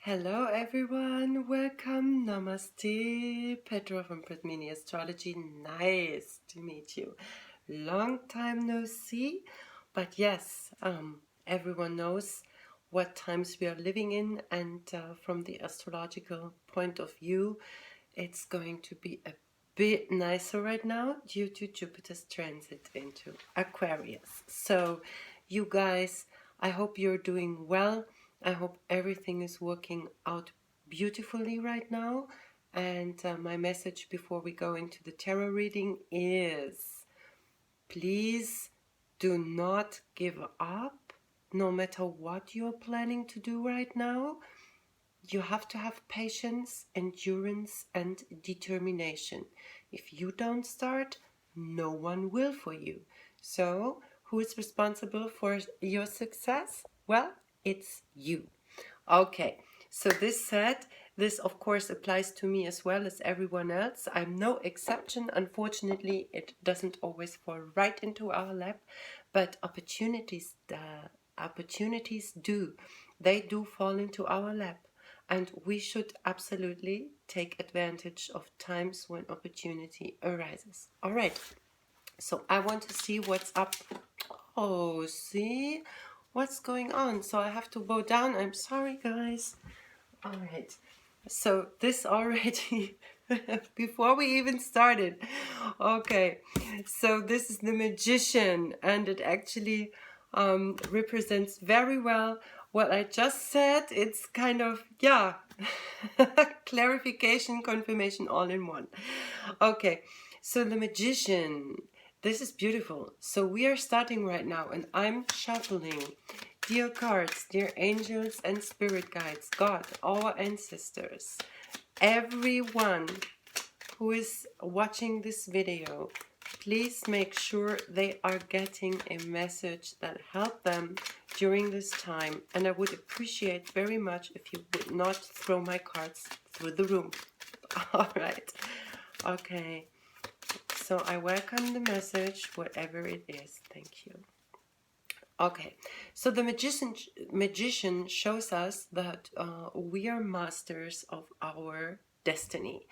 Hello everyone, welcome, namaste, Petra from Mini Astrology, nice to meet you. Long time no see, but yes, everyone knows what times we are living in, and from the astrological point of view, it's going to be a bit nicer right now due to Jupiter's transit into Aquarius. So you guys, I hope you're doing well. I hope everything is working out beautifully right now. And my message before we go into the tarot reading is please do not give up no matter what you're planning to do right now. You have to have patience, endurance, and determination. If you don't start, no one will for you. So, who is responsible for your success? Well, it's you. Okay, so this said, this of course applies to me as well as everyone else. I'm no exception. Unfortunately, it doesn't always fall right into our lap, but opportunities do. They do fall into our lap. And we should absolutely take advantage of times when opportunity arises. All right, so I want to see what's up. Oh, see what's going on. So I have to bow down. I'm sorry, guys. All right. So this already, before we even started. Okay. So this is the Magician, and it actually represents very well what I just said. It's kind of, yeah, clarification, confirmation all in one. Okay. So the Magician. This is beautiful. So we are starting right now, and I'm shuffling. Dear cards, dear angels and spirit guides, God, our ancestors, everyone who is watching this video, please make sure they are getting a message that helps them during this time. And I would appreciate very much if you would not throw my cards through the room. All right. Okay. So I welcome the message, whatever it is. Thank you. Okay, so the magician shows us that we are masters of our destiny.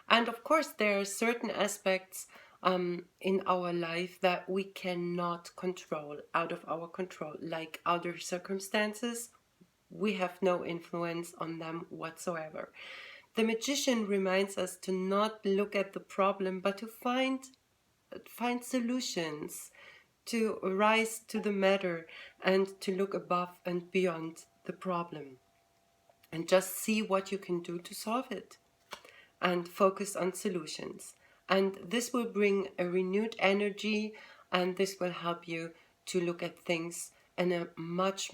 And of course, there are certain aspects in our life that we cannot control, out of our control, like other circumstances. We have no influence on them whatsoever. The magician reminds us to not look at the problem, but to find solutions, to rise to the matter, and to look above and beyond the problem and just see what you can do to solve it and focus on solutions. And this will bring a renewed energy, and this will help you to look at things in a much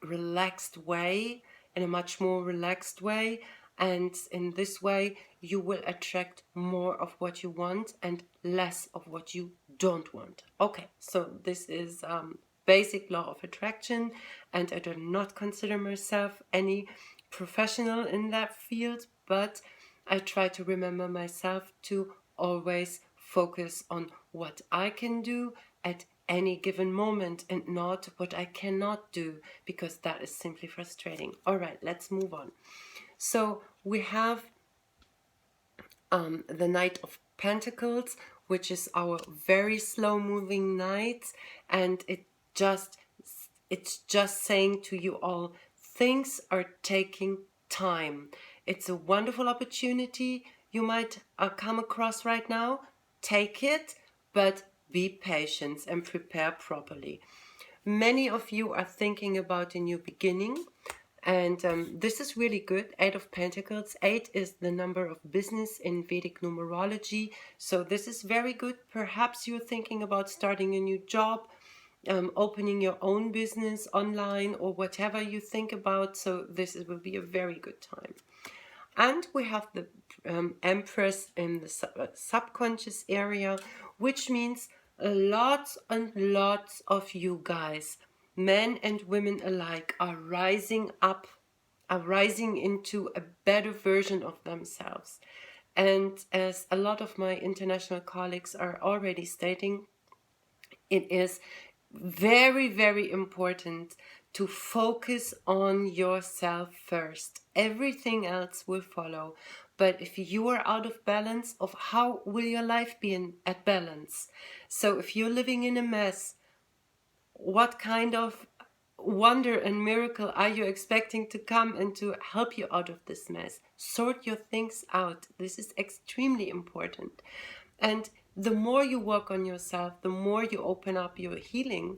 relaxed way, in a much more relaxed way. And in this way, you will attract more of what you want and less of what you don't want. Okay, so this is basic law of attraction, and I do not consider myself any professional in that field, but I try to remember myself to always focus on what I can do at any given moment and not what I cannot do, because that is simply frustrating. All right, let's move on. So we have the Knight of Pentacles, which is our very slow moving knight, and it's just saying to you all, things are taking time. It's a wonderful opportunity you might come across right now. Take it, but be patient and prepare properly. Many of you are thinking about a new beginning, and this is really good. 8 of Pentacles. 8 is the number of business in Vedic numerology, so this is very good. Perhaps you're thinking about starting a new job, opening your own business online, or whatever you think about, so this will be a very good time. And we have the Empress in the subconscious area, which means lots and lots of you guys, men and women alike, are rising up, are rising into a better version of themselves. And as a lot of my international colleagues are already stating, it is very important to focus on yourself first. Everything else will follow. But if you are out of balance, of how will your life be at balance? So if you're living in a mess, what kind of wonder and miracle are you expecting to come and to help you out of this mess? Sort your things out. This is extremely important. And the more you work on yourself, the more you open up your healing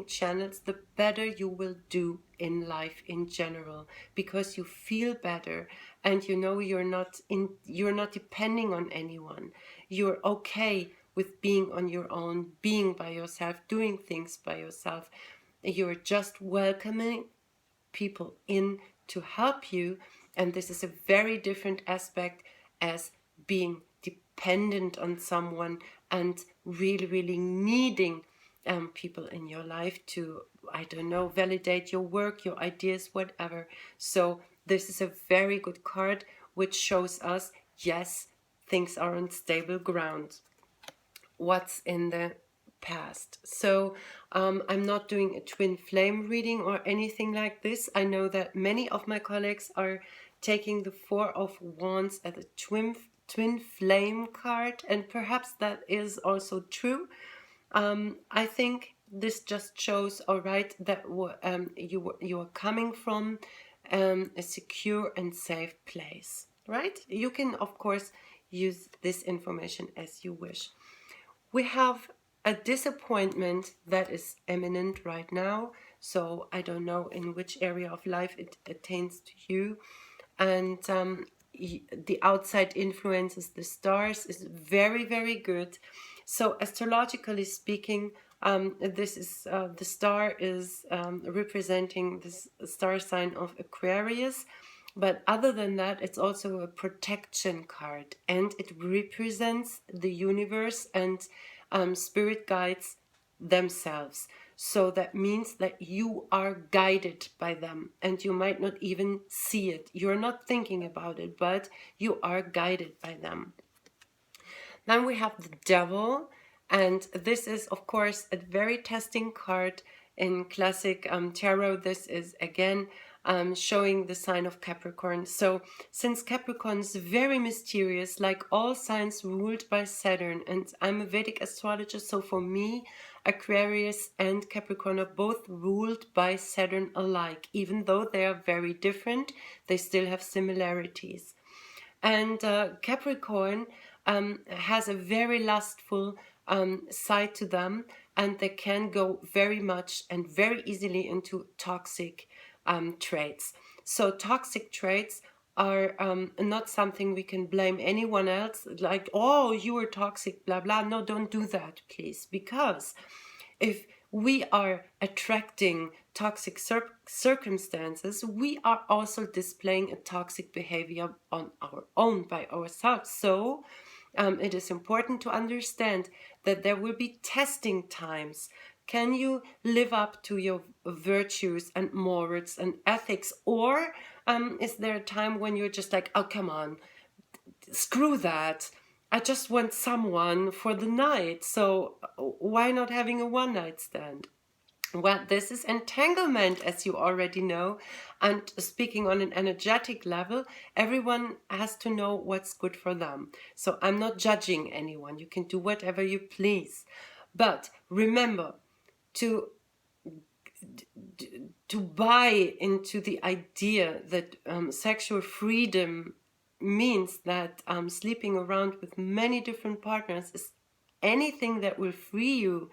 channels, the better you will do in life in general, because you feel better and you know you're not depending on anyone. You're okay with being on your own, being by yourself, doing things by yourself. You're just welcoming people in to help you, and this is a very different aspect as being dependent on someone and really, really needing people in your life to, I don't know, validate your work, your ideas, whatever. So this is a very good card which shows us, yes, things are on stable ground. What's in the past? So I'm not doing a twin flame reading or anything like this. I know that many of my colleagues are taking the Four of Wands as a twin flame card, and perhaps that is also true. I think this just shows, all right, that you are coming from a secure and safe place, right? You can, of course, use this information as you wish. We have a disappointment that is imminent right now. So I don't know in which area of life it attains to you. And the outside influences, the stars, is very, very good. So astrologically speaking, this is the star is representing this star sign of Aquarius. But other than that, it's also a protection card, and it represents the universe and spirit guides themselves. So that means that you are guided by them, and you might not even see it. You're not thinking about it, but you are guided by them. Then we have the Devil, and this is, of course, a very testing card in classic tarot. This is again showing the sign of Capricorn. So since Capricorn is very mysterious, like all signs ruled by Saturn, and I'm a Vedic astrologer, so for me, Aquarius and Capricorn are both ruled by Saturn alike. Even though they are very different, they still have similarities. And Capricorn has a very lustful side to them, and they can go very much and very easily into toxic traits. So toxic traits are not something we can blame anyone else, like, oh, you are toxic, blah, blah. No, don't do that, please, because if we are attracting toxic circumstances, we are also displaying a toxic behavior on our own, by ourselves. So it is important to understand that there will be testing times. Can you live up to your virtues and morals and ethics? Or is there a time when you're just like, oh, come on, screw that. I just want someone for the night. So why not having a one night stand? Well, this is entanglement, as you already know. And speaking on an energetic level, everyone has to know what's good for them. So I'm not judging anyone. You can do whatever you please. But remember to buy into the idea that sexual freedom means that sleeping around with many different partners is anything that will free you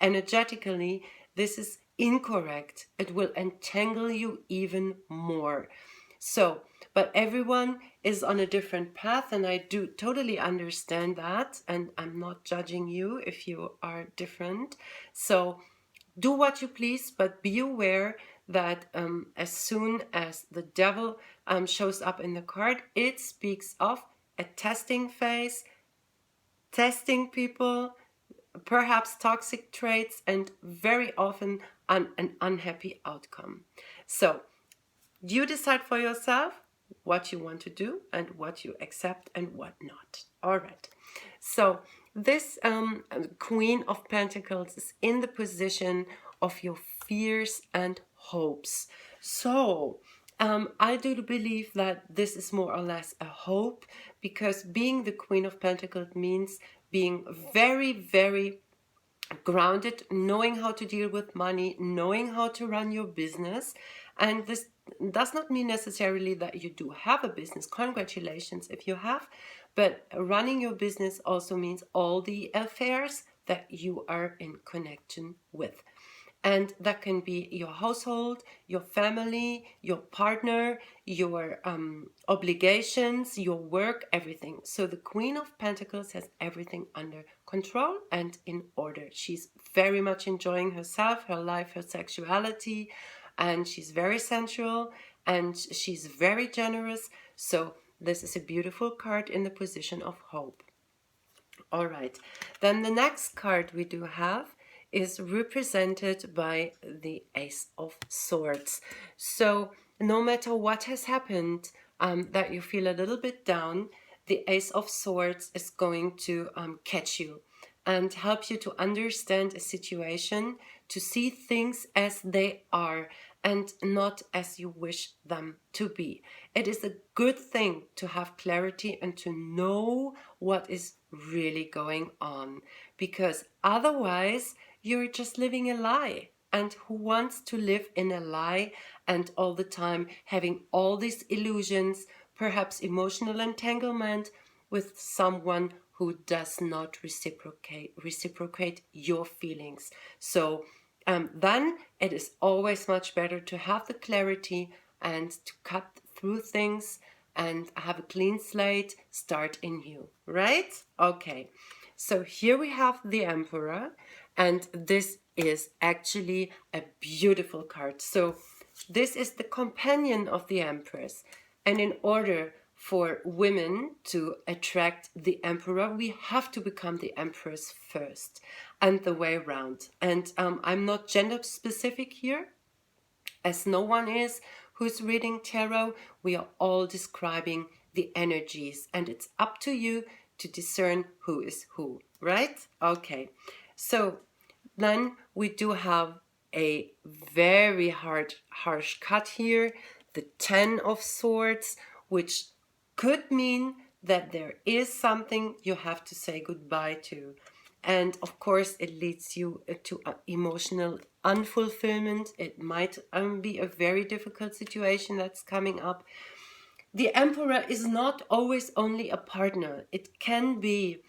energetically. This is incorrect. It will entangle you even more. So, but everyone is on a different path, and I do totally understand that, and I'm not judging you if you are different. So do what you please, but be aware that as soon as the Devil shows up in the card, it speaks of a testing phase, testing people, perhaps toxic traits, and very often an unhappy outcome. So you decide for yourself what you want to do and what you accept and what not. All right. So this Queen of Pentacles is in the position of your fears and hopes. So I do believe that this is more or less a hope, because being the Queen of Pentacles means being very, very grounded, knowing how to deal with money, knowing how to run your business. And this does not mean necessarily that you do have a business. Congratulations if you have. But running your business also means all the affairs that you are in connection with. And that can be your household, your family, your partner, your obligations, your work, everything. So the Queen of Pentacles has everything under control and in order. She's very much enjoying herself, her life, her sexuality, and she's very sensual and she's very generous. So this is a beautiful card in the position of hope. All right, then the next card we do have is represented by the Ace of Swords. So no matter what has happened, that you feel a little bit down, the Ace of Swords is going to catch you and help you to understand a situation, to see things as they are and not as you wish them to be. It is a good thing to have clarity and to know what is really going on, because otherwise you're just living a lie. And who wants to live in a lie and all the time having all these illusions, perhaps emotional entanglement with someone who does not reciprocate your feelings? So then it is always much better to have the clarity and to cut through things and have a clean slate, start anew, right? Okay, so here we have the Emperor, and this is actually a beautiful card. So this is the companion of the Empress, and in order for women to attract the Emperor, we have to become the Empress first, and the way around. And I'm not gender specific here, as no one is who's reading tarot. We are all describing the energies, and it's up to you to discern who is who, right? Okay, so then we do have a very harsh cut here, the 10 of Swords, which could mean that there is something you have to say goodbye to. And of course, it leads you to emotional unfulfillment. It might be a very difficult situation that's coming up. The Emperor is not always only a partner. It can be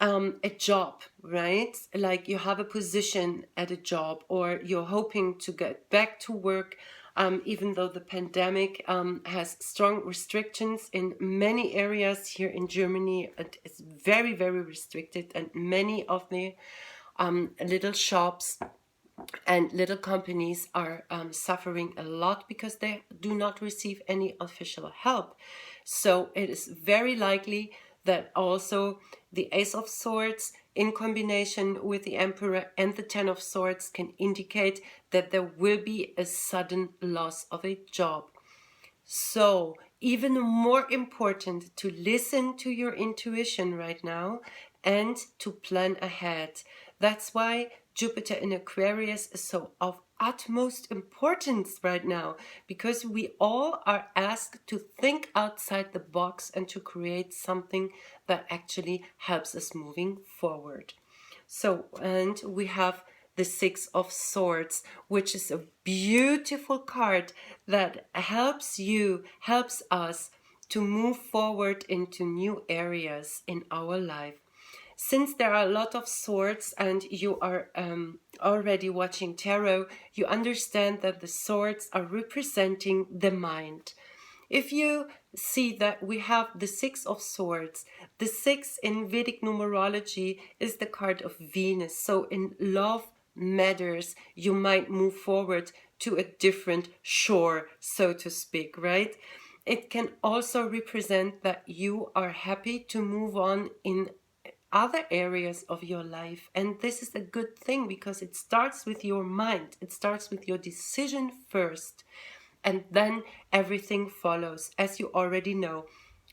a job, right? Like you have a position at a job, or you're hoping to get back to work, even though the pandemic has strong restrictions in many areas here in Germany. It's very, very restricted, and many of the little shops and little companies are suffering a lot because they do not receive any official help. So it is very likely that also the Ace of Swords in combination with the Emperor and the Ten of Swords can indicate that there will be a sudden loss of a job. So even more important to listen to your intuition right now and to plan ahead. That's why Jupiter in Aquarius is so of utmost importance right now, because we all are asked to think outside the box and to create something that actually helps us moving forward. So, and we have the Six of Swords, which is a beautiful card that helps us to move forward into new areas in our life. Since there are a lot of swords and you are already watching tarot, you understand that the swords are representing the mind. If you see that we have the Six of Swords, the six in Vedic numerology is the card of Venus. So in love matters, you might move forward to a different shore, so to speak, right? It can also represent that you are happy to move on in other areas of your life. And this is a good thing because it starts with your mind. It starts with your decision first. And then everything follows, as you already know.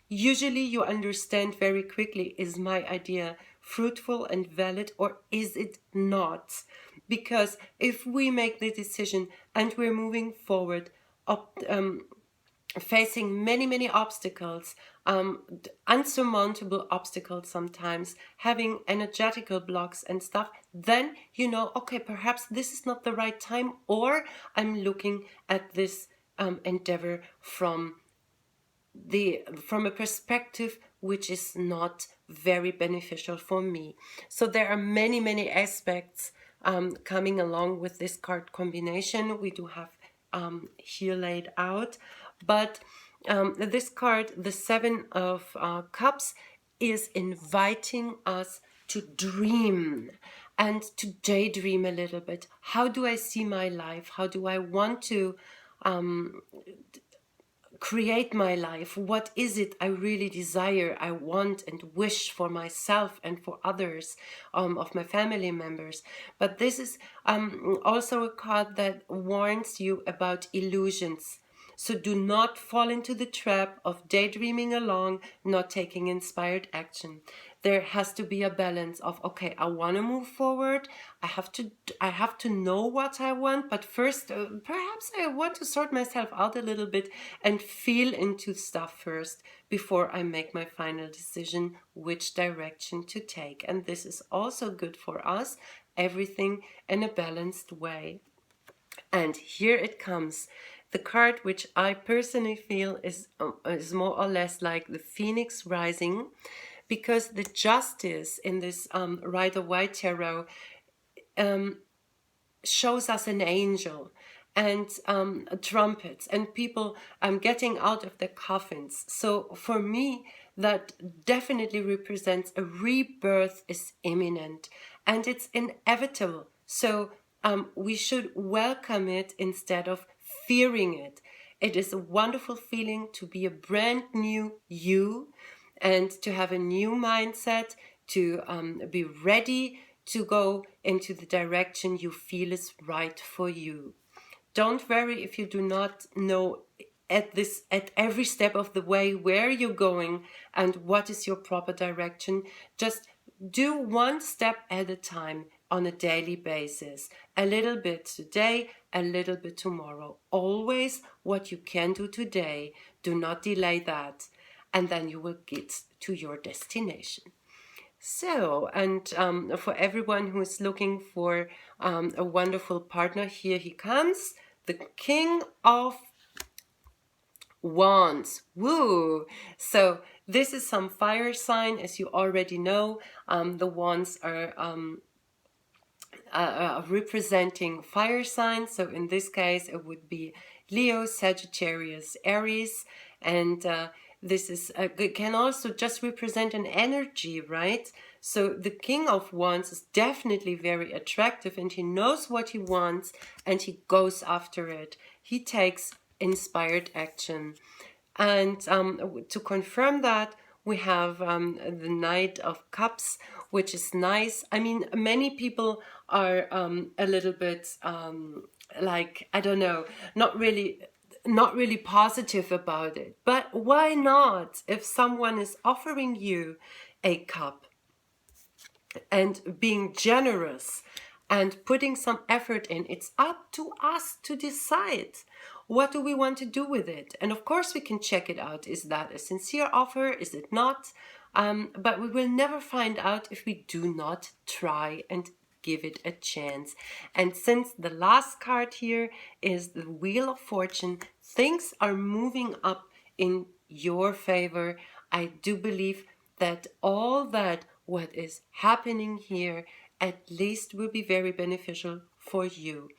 Usually you understand very quickly, is my idea fruitful and valid or is it not? because if we make the decision and we're moving forward, facing many obstacles, unsurmountable obstacles sometimes, having energetical blocks and stuff, then you know, okay, perhaps this is not the right time, or I'm looking at this endeavor from a perspective which is not very beneficial for me. So there are many aspects coming along with this card combination. We do have here laid out, but this card, the Seven of Cups, is inviting us to dream and to daydream a little bit. How do I see my life? How do I want to create my life? What is it I really desire, I want and wish for myself and for others, of my family members? But this is also a card that warns you about illusions. So do not fall into the trap of daydreaming along, not taking inspired action. There has to be a balance of, okay, I want to move forward. I have to know what I want, but first, perhaps I want to sort myself out a little bit and feel into stuff first before I make my final decision which direction to take. And this is also good for us, everything in a balanced way. And here it comes. The card which I personally feel is more or less like the Phoenix rising, because the Justice in this Rider-Waite tarot shows us an angel and trumpets and people getting out of their coffins. So for me, that definitely represents a rebirth is imminent and it's inevitable. So we should welcome it instead of fearing it. It is a wonderful feeling to be a brand new you and to have a new mindset, to be ready to go into the direction you feel is right for you. Don't worry if you do not know at every step of the way where you're going and what is your proper direction. Just do one step at a time on a daily basis. A little bit today, a little bit tomorrow. Always what you can do today. Do not delay that. And then you will get to your destination. So, and for everyone who is looking for a wonderful partner, here he comes, the King of Wands. Woo! So this is some fire sign, as you already know. The wands are representing fire signs. So in this case, it would be Leo, Sagittarius, Aries, and this is can also just represent an energy, right? So the King of Wands is definitely very attractive, and he knows what he wants, and he goes after it. He takes inspired action. And to confirm that, we have the Knight of Cups, which is nice. I mean, many people are a little bit like, I don't know, not really positive about it. But why not? If someone is offering you a cup and being generous and putting some effort in, it's up to us to decide. What do we want to do with it? And of course we can check it out. Is that a sincere offer? Is it not? But we will never find out if we do not try and give it a chance. And since the last card here is the Wheel of Fortune, things are moving up in your favor. I do believe that all that what is happening here at least will be very beneficial for you.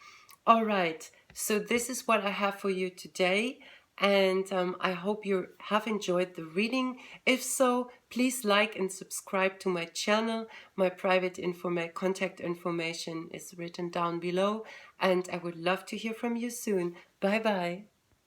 All right, so this is what I have for you today, and I hope you have enjoyed the reading. If so, please like and subscribe to my channel. My private contact information is written down below, and I would love to hear from you soon. Bye bye.